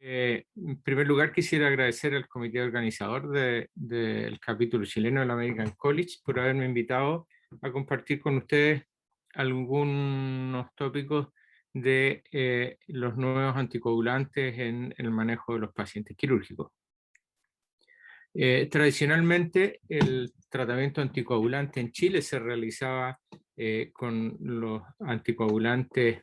En primer lugar, quisiera agradecer al comité organizador del capítulo chileno del American College por haberme invitado a compartir con ustedes algunos tópicos de los nuevos anticoagulantes en el manejo de los pacientes quirúrgicos. Tradicionalmente, el tratamiento anticoagulante en Chile se realizaba con los anticoagulantes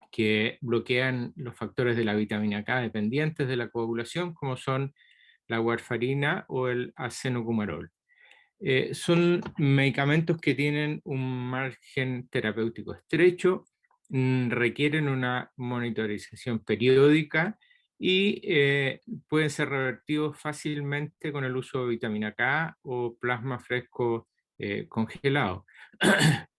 que bloquean los factores de la vitamina K dependientes de la coagulación, como son la warfarina o el acenocumarol. Son medicamentos que tienen un margen terapéutico estrecho, requieren una monitorización periódica y pueden ser revertidos fácilmente con el uso de vitamina K o plasma fresco congelado.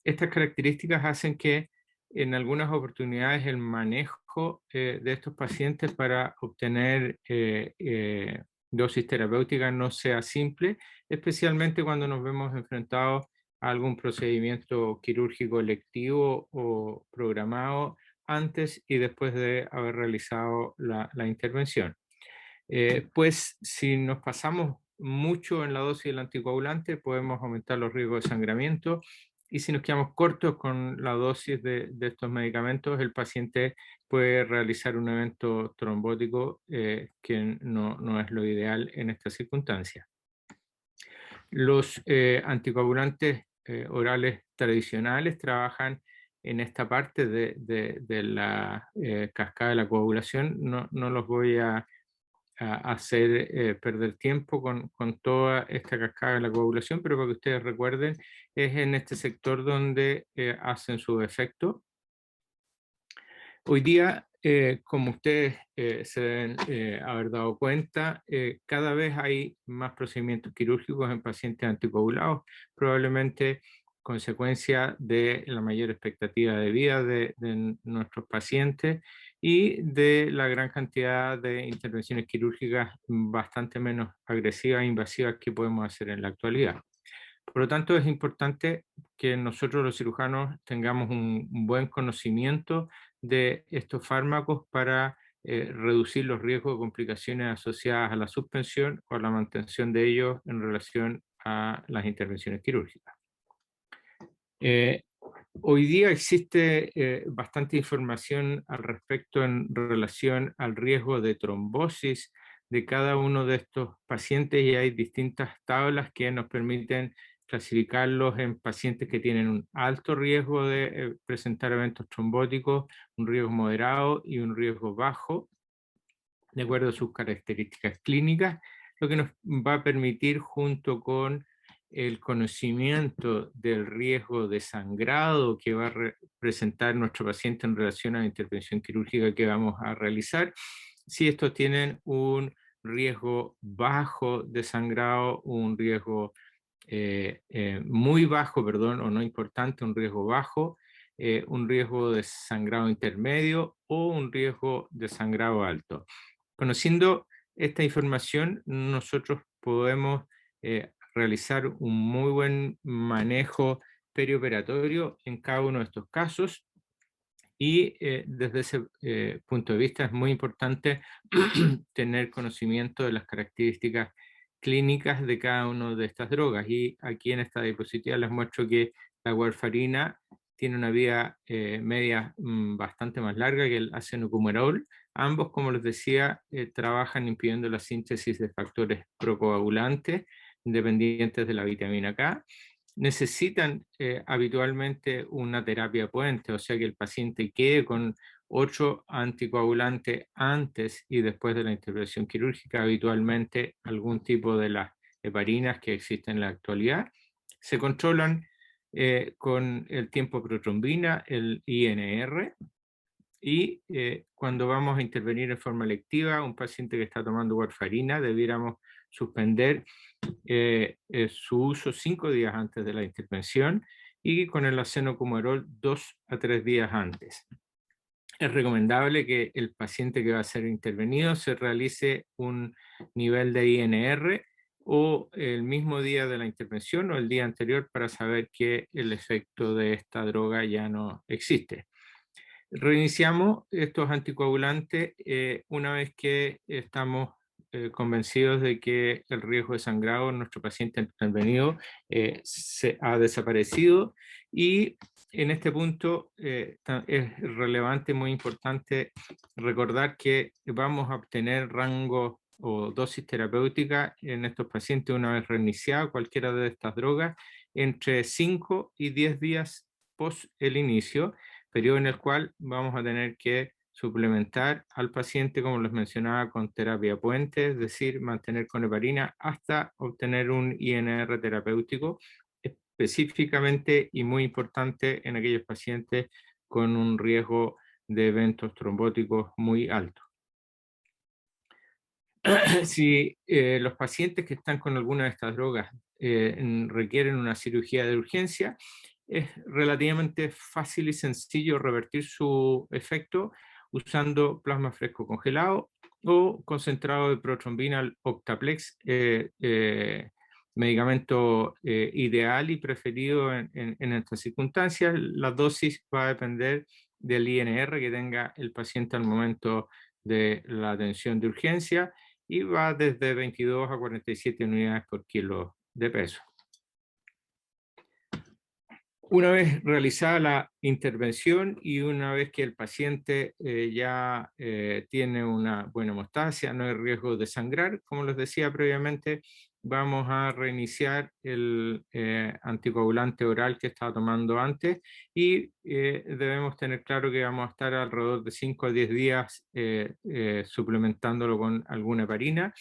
Estas características hacen que en algunas oportunidades el manejo de estos pacientes para obtener dosis terapéuticas no sea simple, especialmente cuando nos vemos enfrentados a algún procedimiento quirúrgico electivo o programado antes y después de haber realizado la intervención. Pues si nos pasamos mucho en la dosis del anticoagulante, podemos aumentar los riesgos de sangramiento, y si nos quedamos cortos con la dosis de estos medicamentos, el paciente puede realizar un evento trombótico que no es lo ideal en estas circunstancias. Los anticoagulantes orales tradicionales trabajan en esta parte de la cascada de la coagulación. No los voy a hacer perder tiempo con toda esta cascada de la coagulación, pero para que ustedes recuerden, es en este sector donde hacen su efecto. Hoy día, como ustedes se deben haber dado cuenta, cada vez hay más procedimientos quirúrgicos en pacientes anticoagulados, probablemente consecuencia de la mayor expectativa de vida de nuestros pacientes y de la gran cantidad de intervenciones quirúrgicas bastante menos agresivas e invasivas que podemos hacer en la actualidad. Por lo tanto, es importante que nosotros los cirujanos tengamos un buen conocimiento de estos fármacos para reducir los riesgos de complicaciones asociadas a la suspensión o a la mantención de ellos en relación a las intervenciones quirúrgicas. Eh, Hoy día existe bastante información al respecto en relación al riesgo de trombosis de cada uno de estos pacientes, y hay distintas tablas que nos permiten clasificarlos en pacientes que tienen un alto riesgo de presentar eventos trombóticos, un riesgo moderado y un riesgo bajo, de acuerdo a sus características clínicas, lo que nos va a permitir, junto con el conocimiento del riesgo de sangrado que va a presentar nuestro paciente en relación a la intervención quirúrgica que vamos a realizar, si estos tienen un riesgo bajo de sangrado, un riesgo muy bajo, perdón, o no importante, un riesgo bajo, un riesgo de sangrado intermedio o un riesgo de sangrado alto. Conociendo esta información, nosotros podemos realizar un muy buen manejo perioperatorio en cada uno de estos casos, y desde ese punto de vista es muy importante tener conocimiento de las características clínicas de cada una de estas drogas. Y aquí en esta diapositiva les muestro que la warfarina tiene una vida media bastante más larga que el acenocumarol. Ambos, como les decía, trabajan impidiendo la síntesis de factores procoagulantes independientes de la vitamina K. Necesitan habitualmente una terapia puente, o sea que el paciente quede con 8 anticoagulantes antes y después de la intervención quirúrgica, habitualmente algún tipo de las heparinas que existen en la actualidad. Se controlan con el tiempo protrombina, el INR, y cuando vamos a intervenir en forma electiva, un paciente que está tomando warfarina, debiéramos suspender su uso 5 días antes de la intervención, y con el acenocumarol 2 a 3 días antes. Es recomendable que el paciente que va a ser intervenido se realice un nivel de INR o el mismo día de la intervención o el día anterior para saber que el efecto de esta droga ya no existe. Reiniciamos estos anticoagulantes una vez que estamos convencidos de que el riesgo de sangrado en nuestro paciente intervenido se ha desaparecido, y en este punto es relevante, muy importante recordar que vamos a obtener rango o dosis terapéutica en estos pacientes una vez reiniciada cualquiera de estas drogas entre 5 y 10 días post el inicio, periodo en el cual vamos a tener que suplementar al paciente, como les mencionaba, con terapia puente, es decir, mantener con heparina hasta obtener un INR terapéutico, específicamente y muy importante en aquellos pacientes con un riesgo de eventos trombóticos muy alto. Si los pacientes que están con alguna de estas drogas requieren una cirugía de urgencia, es relativamente fácil y sencillo revertir su efecto usando plasma fresco congelado o concentrado de protrombina Octaplex, medicamento ideal y preferido en estas circunstancias. La dosis va a depender del INR que tenga el paciente al momento de la atención de urgencia, y va desde 22 a 47 unidades por kilo de peso. Una vez realizada la intervención y una vez que el paciente ya tiene una buena hemostasia, no hay riesgo de sangrar, como les decía previamente, vamos a reiniciar el anticoagulante oral que estaba tomando antes, y debemos tener claro que vamos a estar alrededor de 5 a 10 días suplementándolo con alguna heparina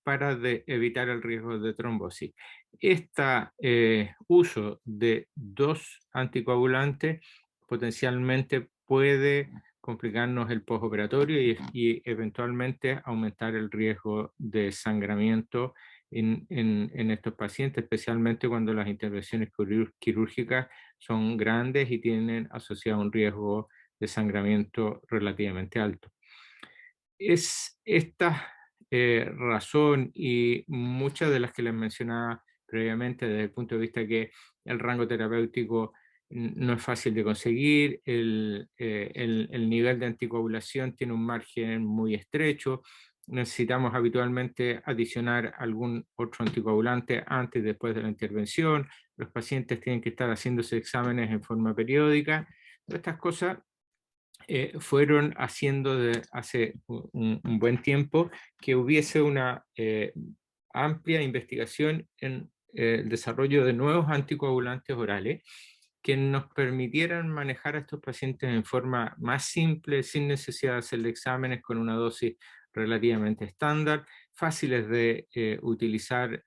para evitar el riesgo de trombosis. Este uso de dos anticoagulantes potencialmente puede complicarnos el postoperatorio y eventualmente aumentar el riesgo de sangramiento en estos pacientes, especialmente cuando las intervenciones quirúrgicas son grandes y tienen asociado un riesgo de sangramiento relativamente alto. Es esta razón y muchas de las que les mencionaba previamente desde el punto de vista que el rango terapéutico no es fácil de conseguir, el nivel de anticoagulación tiene un margen muy estrecho, necesitamos habitualmente adicionar algún otro anticoagulante antes y después de la intervención, los pacientes tienen que estar haciéndose exámenes en forma periódica. Estas cosas fueron haciendo de hace un buen tiempo que hubiese una amplia investigación en el desarrollo de nuevos anticoagulantes orales que nos permitieran manejar a estos pacientes en forma más simple, sin necesidad de hacerle exámenes, con una dosis relativamente estándar, fáciles de utilizar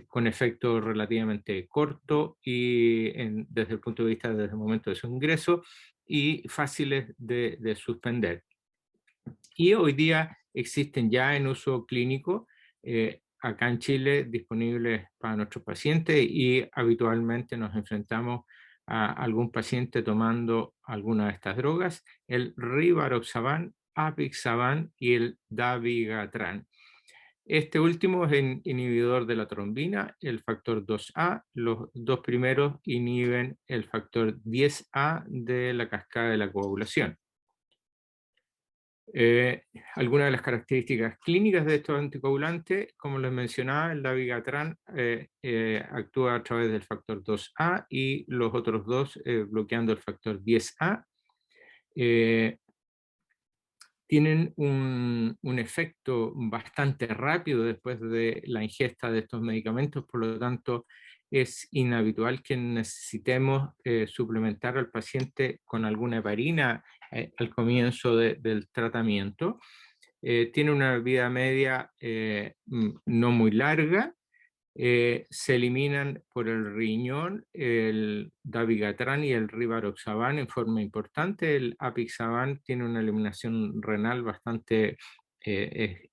con efecto relativamente corto y desde el punto de vista desde el momento de su ingreso, y fáciles de suspender. Y hoy día existen ya en uso clínico acá en Chile disponibles para nuestros pacientes, y habitualmente nos enfrentamos a algún paciente tomando alguna de estas drogas: el Rivaroxaban, Apixaban y el Dabigatran. Este último es el inhibidor de la trombina, el factor 2A. Los dos primeros inhiben el factor 10A de la cascada de la coagulación. Algunas de las características clínicas de estos anticoagulantes, como les mencionaba, el dabigatran actúa a través del factor 2A y los otros dos bloqueando el factor 10A. Tienen un efecto bastante rápido después de la ingesta de estos medicamentos, por lo tanto es inhabitual que necesitemos suplementar al paciente con alguna heparina al comienzo del tratamiento. Tiene una vida media no muy larga. Se eliminan por el riñón el dabigatran y el rivaroxaban en forma importante. El apixaban tiene una eliminación renal bastante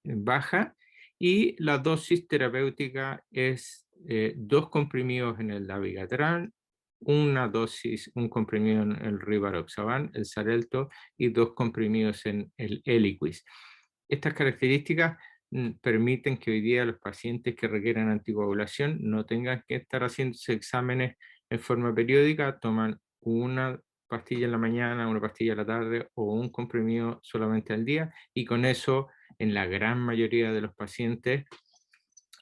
baja, y la dosis terapéutica es 2 comprimidos en el dabigatran, un comprimido en el rivaroxaban, el Xarelto, y 2 comprimidos en el Eliquis. Estas características permiten que hoy día los pacientes que requieran anticoagulación no tengan que estar haciéndose exámenes en forma periódica, toman una pastilla en la mañana, una pastilla en la tarde o un comprimido solamente al día, y con eso en la gran mayoría de los pacientes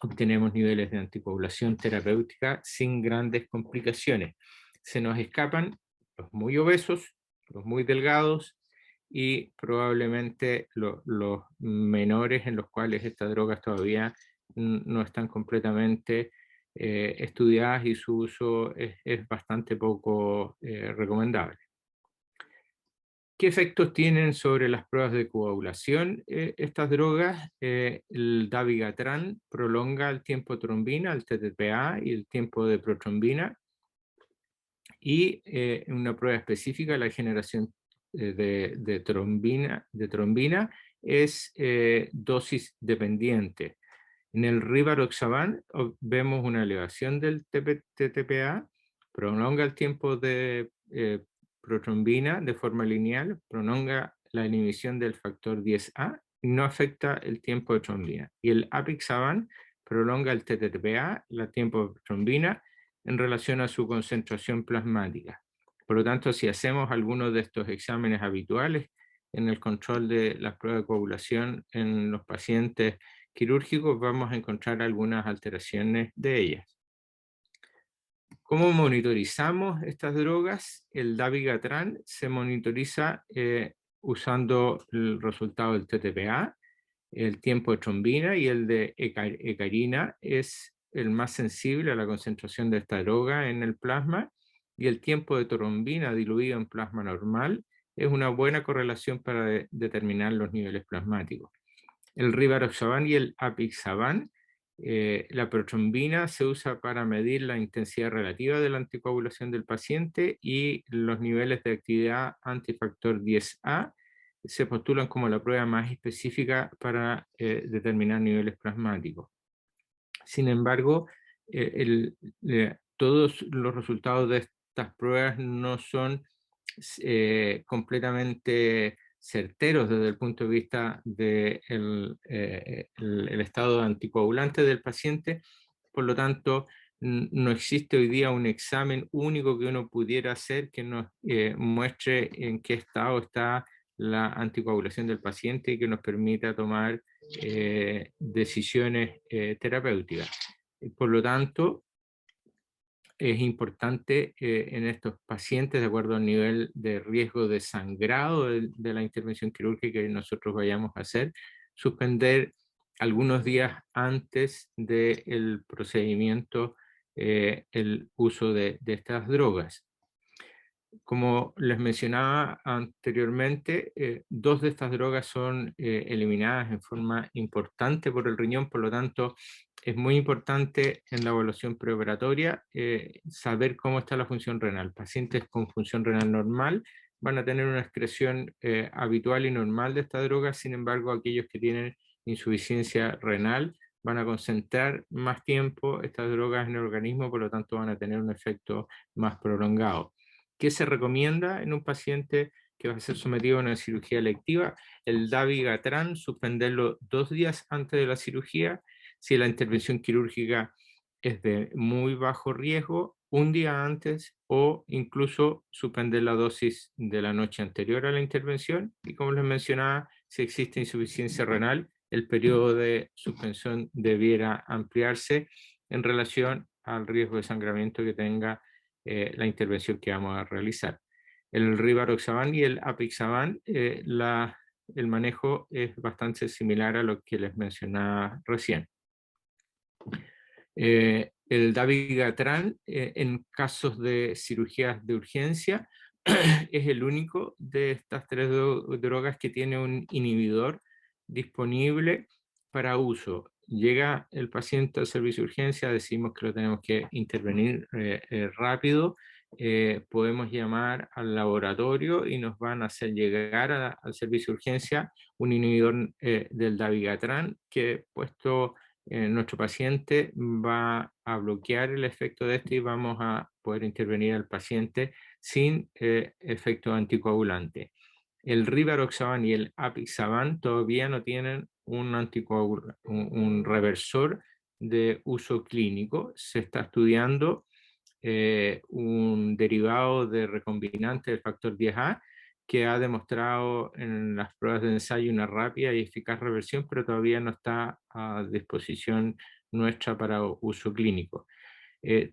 obtenemos niveles de anticoagulación terapéutica sin grandes complicaciones. Se nos escapan los muy obesos, los muy delgados y probablemente los menores, en los cuales estas drogas todavía no están completamente estudiadas y su uso es bastante poco recomendable. ¿Qué efectos tienen sobre las pruebas de coagulación estas drogas? El dabigatran prolonga el tiempo de trombina, el TTPA, y el tiempo de protrombina, y en una prueba específica la generación de trombina es dosis dependiente. En el rivaroxaban vemos una elevación del TTPA, prolonga el tiempo de protrombina de forma lineal, prolonga la inhibición del factor 10A y no afecta el tiempo de trombina. Y el apixaban prolonga el TTPA, el tiempo de trombina, en relación a su concentración plasmática. Por lo tanto, si hacemos algunos de estos exámenes habituales en el control de las pruebas de coagulación en los pacientes quirúrgicos, vamos a encontrar algunas alteraciones de ellas. ¿Cómo monitorizamos estas drogas? El dabigatran se monitoriza usando el resultado del TTPA, el tiempo de trombina, y el de hecarina es el más sensible a la concentración de esta droga en el plasma, y el tiempo de trombina diluido en plasma normal es una buena correlación para determinar los niveles plasmáticos. El rivaroxaban y el apixaban, la protrombina se usa para medir la intensidad relativa de la anticoagulación del paciente, y los niveles de actividad antifactor 10A se postulan como la prueba más específica para determinar niveles plasmáticos. Sin embargo, todos los resultados de estas pruebas no son completamente certeros desde el punto de vista del el estado anticoagulante del paciente. Por lo tanto, no existe hoy día un examen único que uno pudiera hacer que nos muestre en qué estado está la anticoagulación del paciente y que nos permita tomar decisiones terapéuticas. Por lo tanto, es importante en estos pacientes, de acuerdo al nivel de riesgo de sangrado de la intervención quirúrgica que nosotros vayamos a hacer, suspender algunos días antes del procedimiento el uso de estas drogas. Como les mencionaba anteriormente, dos de estas drogas son eliminadas en forma importante por el riñón. Por lo tanto, es muy importante en la evaluación preoperatoria saber cómo está la función renal. Pacientes con función renal normal van a tener una excreción habitual y normal de esta droga. Sin embargo, aquellos que tienen insuficiencia renal van a concentrar más tiempo estas drogas en el organismo, por lo tanto van a tener un efecto más prolongado. ¿Qué se recomienda en un paciente que va a ser sometido a una cirugía electiva? El dabigatran, suspenderlo 2 días antes de la cirugía. Si la intervención quirúrgica es de muy bajo riesgo, 1 día antes, o incluso suspender la dosis de la noche anterior a la intervención. Y como les mencionaba, si existe insuficiencia renal, el periodo de suspensión debiera ampliarse en relación al riesgo de sangramiento que tenga la intervención que vamos a realizar. El rivaroxaban y el apixaban, el manejo es bastante similar a lo que les mencionaba recién. El dabigatran, en casos de cirugías de urgencia, es el único de estas 3 drogas que tiene un inhibidor disponible para uso. Llega el paciente al servicio de urgencia, decimos que lo tenemos que intervenir rápido, podemos llamar al laboratorio y nos van a hacer llegar al servicio de urgencia un inhibidor del dabigatran que, puesto nuestro paciente, va a bloquear el efecto de este y vamos a poder intervenir al paciente sin efecto anticoagulante. El rivaroxaban y el apixaban todavía no tienen un reversor de uso clínico. Se está estudiando un derivado de recombinante del factor 10A que ha demostrado en las pruebas de ensayo una rápida y eficaz reversión, pero todavía no está a disposición nuestra para uso clínico.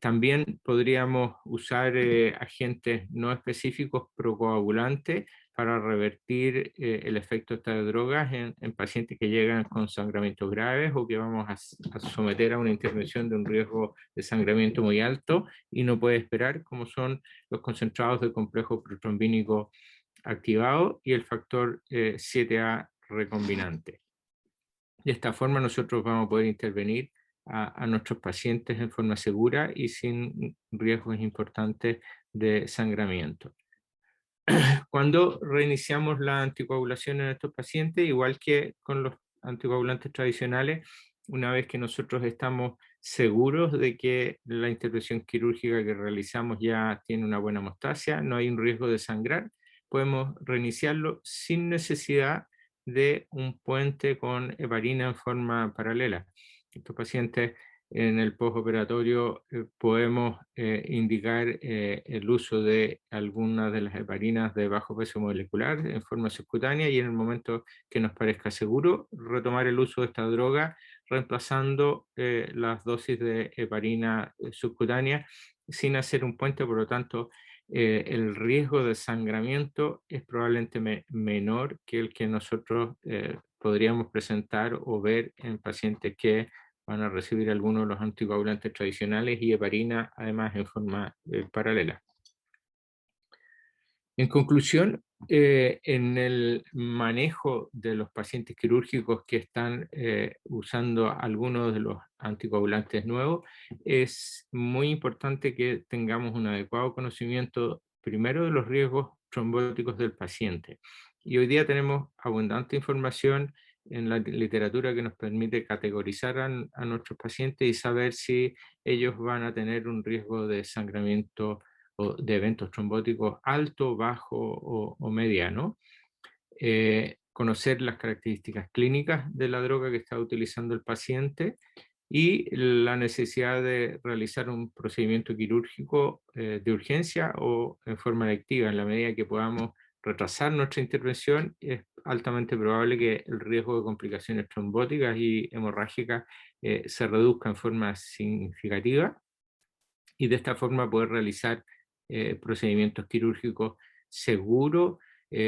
También podríamos usar agentes no específicos procoagulantes para revertir el efecto de estas drogas en pacientes que llegan con sangramientos graves o que vamos a someter a una intervención de un riesgo de sangramiento muy alto y no puede esperar, como son los concentrados de complejo protrombínico activado y el factor 7A recombinante. De esta forma nosotros vamos a poder intervenir a nuestros pacientes en forma segura y sin riesgos importantes de sangramiento. Cuando reiniciamos la anticoagulación en estos pacientes, igual que con los anticoagulantes tradicionales, una vez que nosotros estamos seguros de que la intervención quirúrgica que realizamos ya tiene una buena hemostasia, no hay un riesgo de sangrar, podemos reiniciarlo sin necesidad de un puente con heparina en forma paralela. Estos pacientes en el postoperatorio podemos indicar el uso de algunas de las heparinas de bajo peso molecular en forma subcutánea y en el momento que nos parezca seguro retomar el uso de esta droga reemplazando las dosis de heparina subcutánea sin hacer un puente. Por lo tanto, el riesgo de sangramiento es probablemente menor que el que nosotros podríamos presentar o ver en pacientes que van a recibir algunos de los anticoagulantes tradicionales y heparina además en forma paralela. En conclusión, en el manejo de los pacientes quirúrgicos que están usando algunos de los anticoagulantes nuevos, es muy importante que tengamos un adecuado conocimiento primero de los riesgos trombóticos del paciente. Y hoy día tenemos abundante información en la literatura que nos permite categorizar a nuestros pacientes y saber si ellos van a tener un riesgo de sangramiento o de eventos trombóticos alto, bajo o mediano. Conocer las características clínicas de la droga que está utilizando el paciente y la necesidad de realizar un procedimiento quirúrgico de urgencia o en forma electiva. En la medida que podamos retrasar nuestra intervención, es altamente probable que el riesgo de complicaciones trombóticas y hemorrágicas se reduzca en forma significativa y de esta forma poder realizar procedimientos quirúrgicos seguros,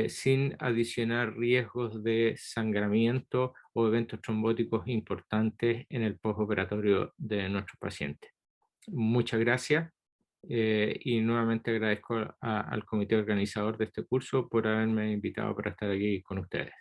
sin adicionar riesgos de sangramiento o eventos trombóticos importantes en el postoperatorio de nuestros pacientes. Muchas gracias y nuevamente agradezco al comité organizador de este curso por haberme invitado para estar aquí con ustedes.